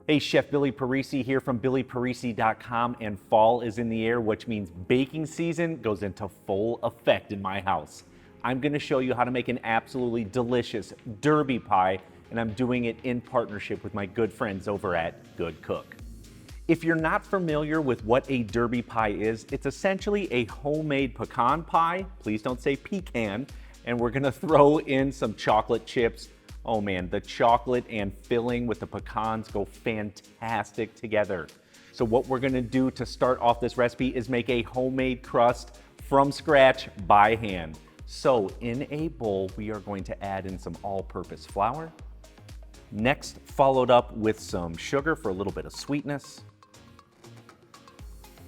Hey, Chef Billy Parisi here from BillyParisi.com, and fall is in the air, which means baking season goes into full effect in my house. I'm gonna show you how to make an absolutely delicious derby pie, and I'm doing it in partnership with my good friends over at GoodCook. If you're not familiar with what a derby pie is, it's essentially a homemade pecan pie. Please don't say pecan. And we're gonna throw in some chocolate chips. Oh man, the chocolate and filling with the pecans go fantastic together. So what we're gonna do to start off this recipe is make a homemade crust from scratch by hand. So in a bowl, we are going to add in some all-purpose flour. Next, followed up with some sugar for a little bit of sweetness.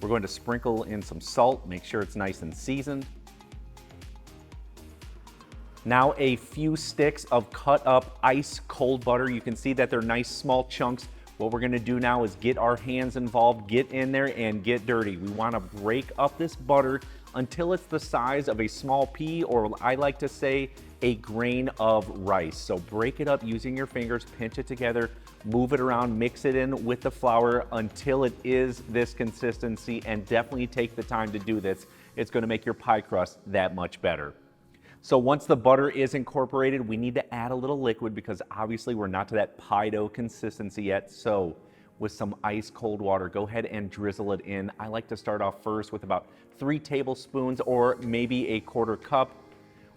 We're going to sprinkle in some salt, make sure it's nice and seasoned. Now a few sticks of cut up ice cold butter. You can see that they're nice small chunks. What we're gonna do now is get our hands involved, get in there and get dirty. We wanna break up this butter until it's the size of a small pea, or I like to say a grain of rice. So break it up using your fingers, pinch it together, move it around, mix it in with the flour until it is this consistency, and definitely take the time to do this. It's gonna make your pie crust that much better. So once the butter is incorporated, we need to add a little liquid because obviously we're not to that pie dough consistency yet. So with some ice cold water, go ahead and drizzle it in. I like to start off first with about 3 tablespoons or maybe a 1/4 cup.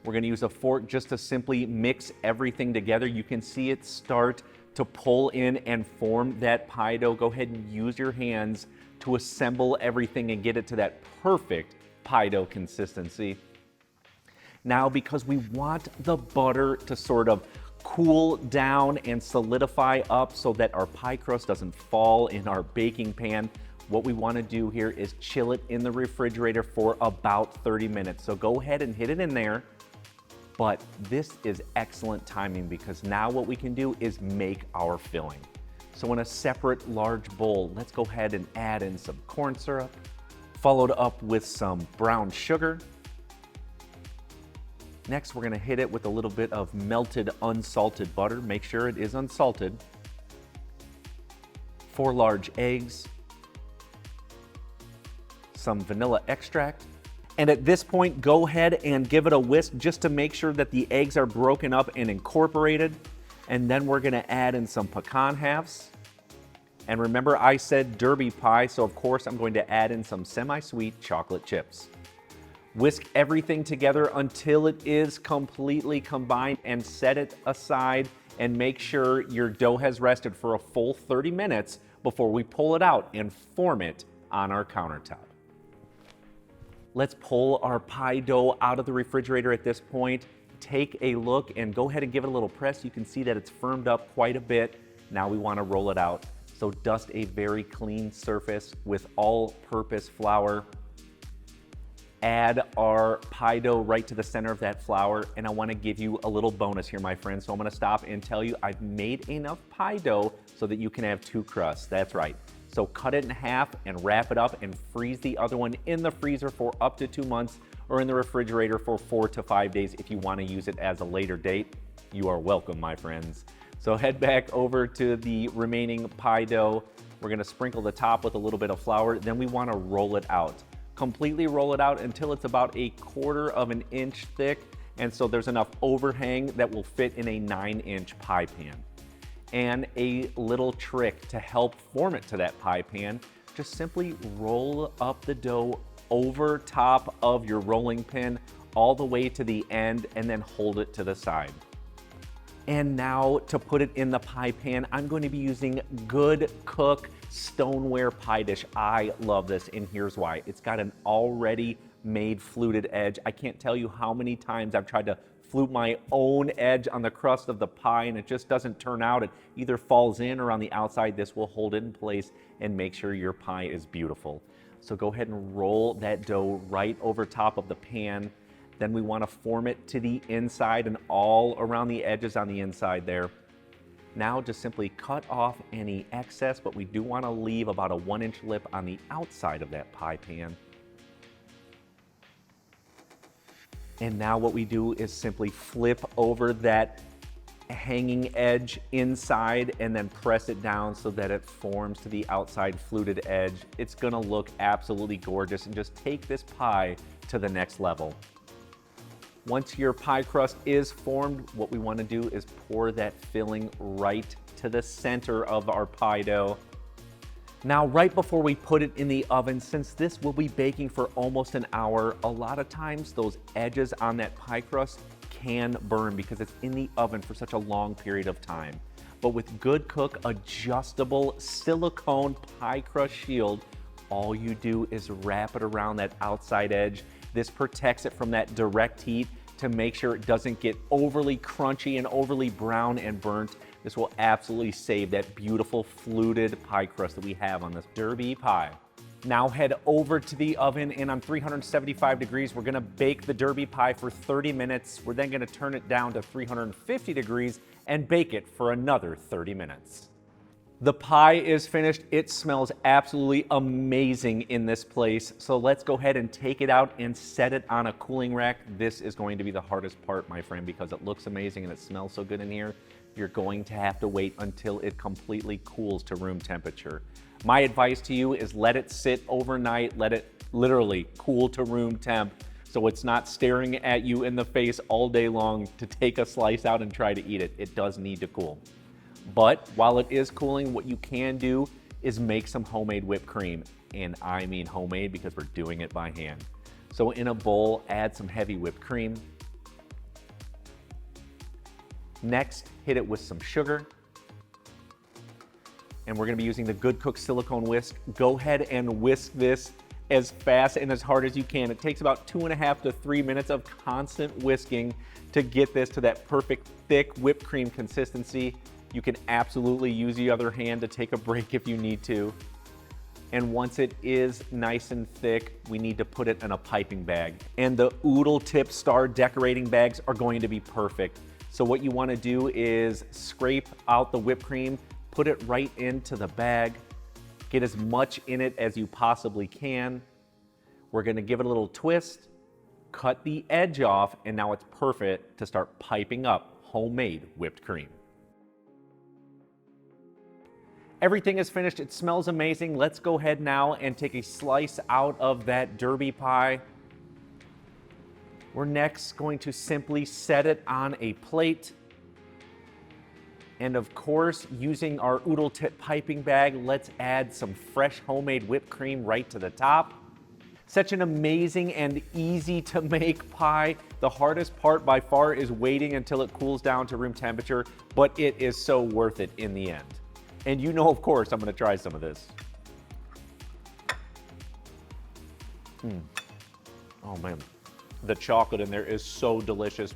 We're gonna use a fork just to simply mix everything together. You can see it start to pull in and form that pie dough. Go ahead and use your hands to assemble everything and get it to that perfect pie dough consistency. Now, because we want the butter to sort of cool down and solidify up so that our pie crust doesn't fall in our baking pan, what we want to do here is chill it in the refrigerator for about 30 minutes. So go ahead and hit it in there. But this is excellent timing because now what we can do is make our filling. So in a separate large bowl, let's go ahead and add in some corn syrup, followed up with some brown sugar. Next, we're gonna hit it with a little bit of melted unsalted butter. Make sure it is unsalted. 4 large eggs, some vanilla extract. And at this point, go ahead and give it a whisk just to make sure that the eggs are broken up and incorporated. And then we're gonna add in some pecan halves. And remember, I said derby pie, so of course I'm going to add in some semi-sweet chocolate chips. Whisk everything together until it is completely combined and set it aside, and make sure your dough has rested for a full 30 minutes before we pull it out and form it on our countertop. Let's pull our pie dough out of the refrigerator at this point. Take a look and go ahead and give it a little press. You can see that it's firmed up quite a bit. Now we want to roll it out. So dust a very clean surface with all-purpose flour. Add our pie dough right to the center of that flour, and I want to give you a little bonus here, my friends. So I'm going to stop and tell you I've made enough pie dough so that you can have 2 crusts. That's right. So cut it in half and wrap it up and freeze the other one in the freezer for up to 2 months, or in the refrigerator for 4 to 5 days if you want to use it as a later date. You are welcome, my friends. So head back over to the remaining pie dough. We're going to sprinkle the top with a little bit of flour. Then we want to roll it out. Completely roll it out until it's about 1/4 of an inch thick, and so there's enough overhang that will fit in a 9-inch pie pan. And a little trick to help form it to that pie pan, just simply roll up the dough over top of your rolling pin all the way to the end, and then hold it to the side. And now to put it in the pie pan, I'm going to be using GoodCook stoneware pie dish. I love this, and here's why. It's got an already made fluted edge. I can't tell you how many times I've tried to flute my own edge on the crust of the pie, and it just doesn't turn out. It either falls in or on the outside. This will hold it in place and make sure your pie is beautiful. So go ahead and roll that dough right over top of the pan. Then we want to form it to the inside and all around the edges on the inside there. Now just simply cut off any excess, but we do want to leave about a 1-inch lip on the outside of that pie pan. And now what we do is simply flip over that hanging edge inside and then press it down so that it forms to the outside fluted edge. It's gonna look absolutely gorgeous and just take this pie to the next level. Once your pie crust is formed, what we wanna do is pour that filling right to the center of our pie dough. Now, right before we put it in the oven, since this will be baking for almost an hour, a lot of times those edges on that pie crust can burn because it's in the oven for such a long period of time. But with GoodCook adjustable silicone pie crust shield, all you do is wrap it around that outside edge. This protects it from that direct heat to make sure it doesn't get overly crunchy and overly brown and burnt. This will absolutely save that beautiful fluted pie crust that we have on this derby pie. Now head over to the oven, and on 375 degrees, we're gonna bake the derby pie for 30 minutes. We're then gonna turn it down to 350 degrees and bake it for another 30 minutes. The pie is finished. It smells absolutely amazing in this place. So let's go ahead and take it out and set it on a cooling rack. This is going to be the hardest part, my friend, because it looks amazing and it smells so good in here. You're going to have to wait until it completely cools to room temperature. My advice to you is let it sit overnight, let it literally cool to room temp so it's not staring at you in the face all day long to take a slice out and try to eat it. It does need to cool. But while it is cooling, what you can do is make some homemade whipped cream. And I mean homemade because we're doing it by hand. So in a bowl, add some heavy whipped cream. Next, hit it with some sugar. And we're gonna be using the GoodCook silicone whisk. Go ahead and whisk this as fast and as hard as you can. It takes about 2.5 to 3 minutes of constant whisking to get this to that perfect thick whipped cream consistency. You can absolutely use the other hand to take a break if you need to. And once it is nice and thick, we need to put it in a piping bag. And the Oodle Tip Star decorating bags are going to be perfect. So what you want to do is scrape out the whipped cream, put it right into the bag, get as much in it as you possibly can. We're going to give it a little twist, cut the edge off, and now it's perfect to start piping up homemade whipped cream. Everything is finished. It smells amazing. Let's go ahead now and take a slice out of that derby pie. We're next going to simply set it on a plate. And of course, using our Oodle Tip piping bag, let's add some fresh homemade whipped cream right to the top. Such an amazing and easy to make pie. The hardest part by far is waiting until it cools down to room temperature, but it is so worth it in the end. And you know, of course, I'm gonna try some of this. Oh man, the chocolate in there is so delicious.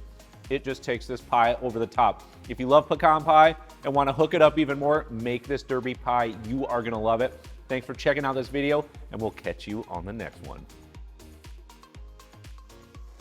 It just takes this pie over the top. If you love pecan pie and wanna hook it up even more, make this derby pie. You are gonna love it. Thanks for checking out this video, and we'll catch you on the next one.